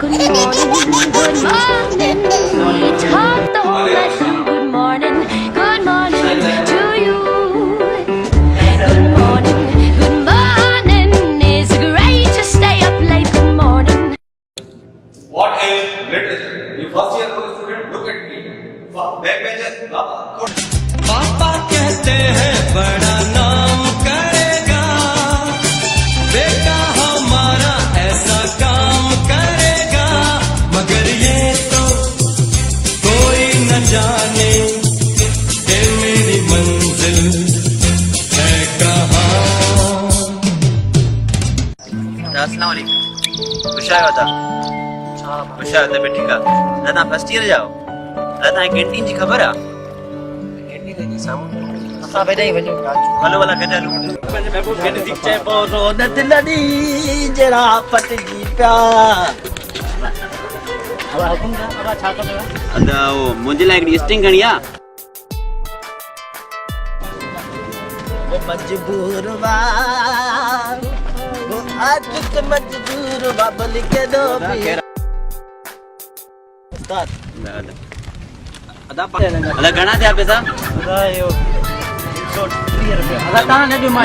Good morning, good morning. It's hard the whole night through. Good morning to you. Good morning, good morning. It's great to stay up late. Good morning. What is literature? You first year student, look at me. Backbencher, पापा कहते हैं बड़ा नाम करेगा, बेटा हमारा ऐसा काम करेगा, मगर ये तो कोई न जाने कि मेरी मंजिल है कहाँ। अस्सलाम वालेकुम। खुश आया था बेटा दादा फर्स्ट ईयर जाओ दादा कैंटीन जी खबर है असां बेटा ही वञो हलो वाला गॾु पंहिंजे महबूब गॾु थी चइबो रो न दिल दी जहिड़ा पटजी पिया अब हुकुम का अब छा थो कयो अदा वो मुंहिंजे लाइ हिकिड़ी स्टिंग खणी आ वो मजबूर वा वो आज के मजबूर वा बोल के दो उस्ताद अदा घणा थिया पैसा अदा यो 130 रुपया अदा तव्हां ने बि मां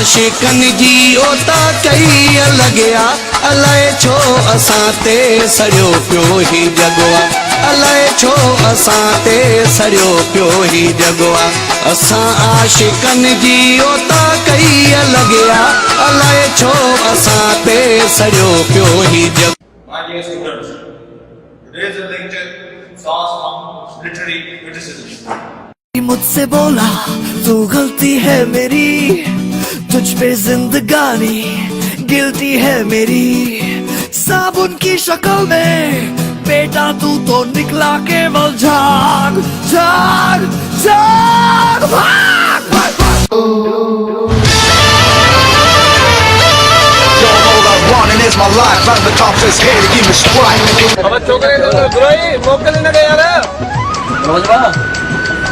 आशिकन जी ओता कई लॻिया अलाए छो असां ते सड़ियो पियो ही जगवा अलाए छो असां ते सड़ियो पियो ही जगवा असां आशिकन जी ओता कई लॻिया अलाए छो असां ते सड़ियो पियो ही जग। My dear students, today's lecture starts from literary criticism. मुझसे बोला तू गलती है मेरी तुझ पे जिंदगानी गिल्टी है मेरी साबुन की शक्ल में बेटा तू तो निकला केवल झाग झाग झाग भाग भाग Running is my life, I'm the cops here to give me strike. अब छोकरे तो बुराई मोकल न गए यार रोजबा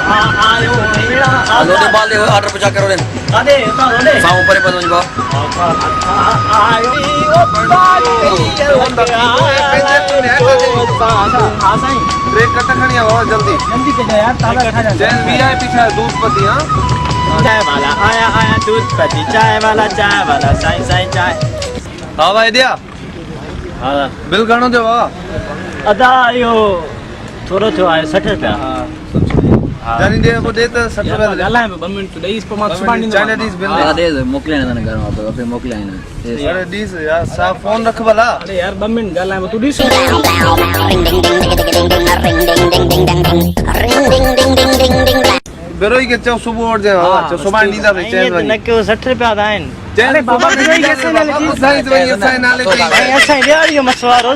आयो हेड़ा आलो बाले ऑर्डर पूछा करो रे आदे रोले साउ ऊपर पर रोजबा आयो ओ बाले हां साईं ब्रेक कट खणी आओ जल्दी जल्दी के यार ताला खा जा जैन वीआईपी था दूध पति हां चाय वाला आया दूध पति चाय वाला साईं साईं चाय हां भाई दिया हां बिल घणो थियो अदा यो थोरो थियो आहे 60 रुपया जानी दे वो देता 60 रुपया गाला है 2 मिनट तो इस पर मां सुबानी चाइना डीस बिल हां दे मोकले ना घर में पे मोकले आइना अरे डीस यार सा फोन रख भला अरे यार 2 मिनट गाला है तू डीस बेरोई के चो सुबह उठ जाए हां चो सुबह नींदा पे चैन न क्यों 60 रुपया दाइन अरे बाबा बेरोई कैसे ना लगी साईं तो ये साईं नाले पे ऐसा ही यार ये मसवार हो